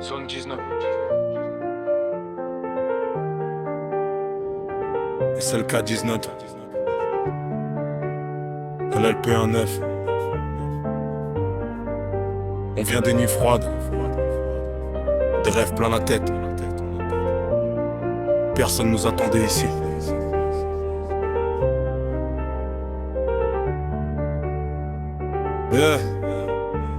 Zone 19. Et c'est le cas 19. LLP19. On vient des nuits froides, des rêves plein la tête. Personne nous attendait ici. Yeah.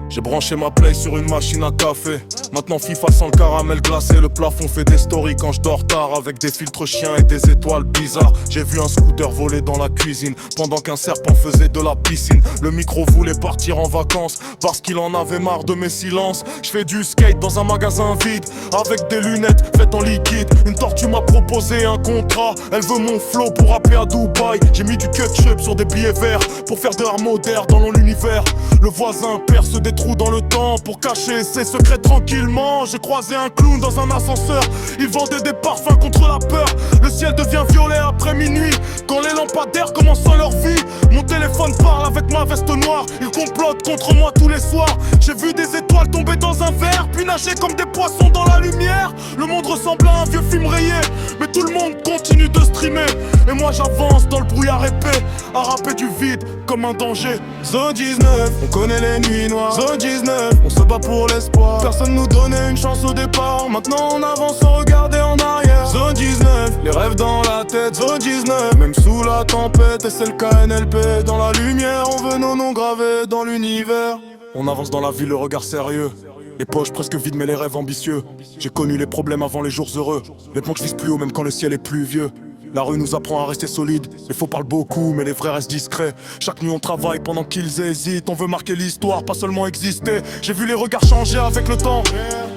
J'ai branché ma play sur une machine à café. Maintenant FIFA sans le caramel glacé. Le plafond fait des stories quand je dors tard, avec des filtres chiens et des étoiles bizarres. J'ai vu un scooter voler dans la cuisine pendant qu'un serpent faisait de la piscine. Le micro voulait partir en vacances parce qu'il en avait marre de mes silences. Je fais du skate dans un magasin vide avec des lunettes faites en liquide. Une tortue m'a proposé un contrat. Elle veut mon flow pour rapper à Dubaï. J'ai mis du ketchup sur des billets verts pour faire de l'art moderne dans l'univers. Le voisin perce des trous dans le temps pour cacher ses secrets tranquillement. J'ai croisé un clown dans un ascenseur. Il vendait des parfums contre la peur. Le ciel devient violet après minuit quand les lampadaires commencent leur vie. Mon téléphone parle avec ma veste noire. Il complote contre moi tous les soirs. J'ai vu des étoiles tomber dans un verre, puis nager comme des poissons dans la lumière. Le monde ressemble à un vieux film rayé, mais tout le monde continue de streamer. Et moi j'avance dans le brouillard épais, à rapper du vide comme un danger. Zone 19, on connaît les nuits noires. Zone 19, on se bat pour l'espoir. Personne nous donnait une chance au départ. Maintenant on avance sans regarder en arrière. Zone 19, les rêves dans la tête. Zone 19, même sous la tempête. Et c'est le KNLP, dans la lumière on veut nos noms gravés dans l'univers. On avance dans la ville, le regard sérieux. Les poches presque vides mais les rêves ambitieux. J'ai connu les problèmes avant les jours heureux. Les planches visent plus haut même quand le ciel est pluvieux. La rue nous apprend à rester solide. Les faux parlent beaucoup mais les vrais restent discrets. Chaque nuit on travaille pendant qu'ils hésitent. On veut marquer l'histoire, pas seulement exister. J'ai vu les regards changer avec le temps.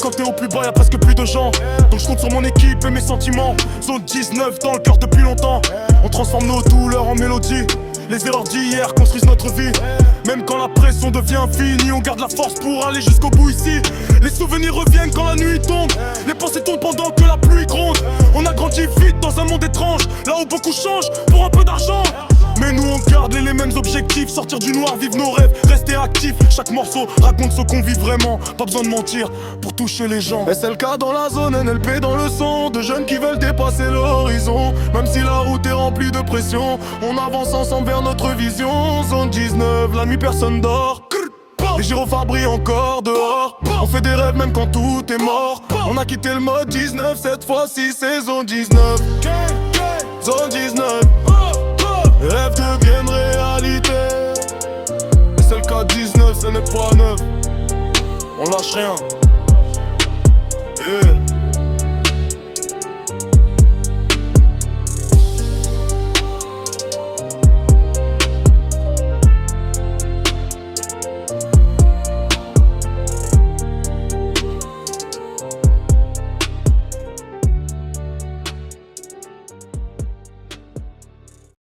Quand t'es au plus bas y'a presque plus de gens. Donc je compte sur mon équipe et mes sentiments. Zone 19 dans le cœur depuis longtemps. On transforme nos douleurs en mélodie. Les erreurs d'hier construisent notre vie. Même quand la pression devient finie, on garde la force pour aller jusqu'au bout ici. Les souvenirs reviennent quand la nuit tombe. Les pensées tombent pendant que la pluie gronde. On a grandi vite dans un monde étrange, là où beaucoup changent pour un peu d'argent. Mais nous on garde les mêmes objectifs. Sortir du noir, vivre nos rêves, rester actifs. Chaque morceau raconte ce qu'on vit vraiment. Pas besoin de mentir pour toucher les gens. Et c'est le cas dans la zone, NLP dans le son. De jeunes qui veulent dépasser l'horizon. Même si la route est remplie de pression, on avance ensemble vers notre vision. Zone 19, la nuit personne dort. Les gyrophares brillent encore dehors. On fait des rêves même quand tout est mort. On a quitté le mode 19, cette fois-ci c'est Zone 19. Zone 19. Les rêves deviennent réalité. Et c'est le cas 19, ce n'est pas neuf. On lâche rien. Yeah.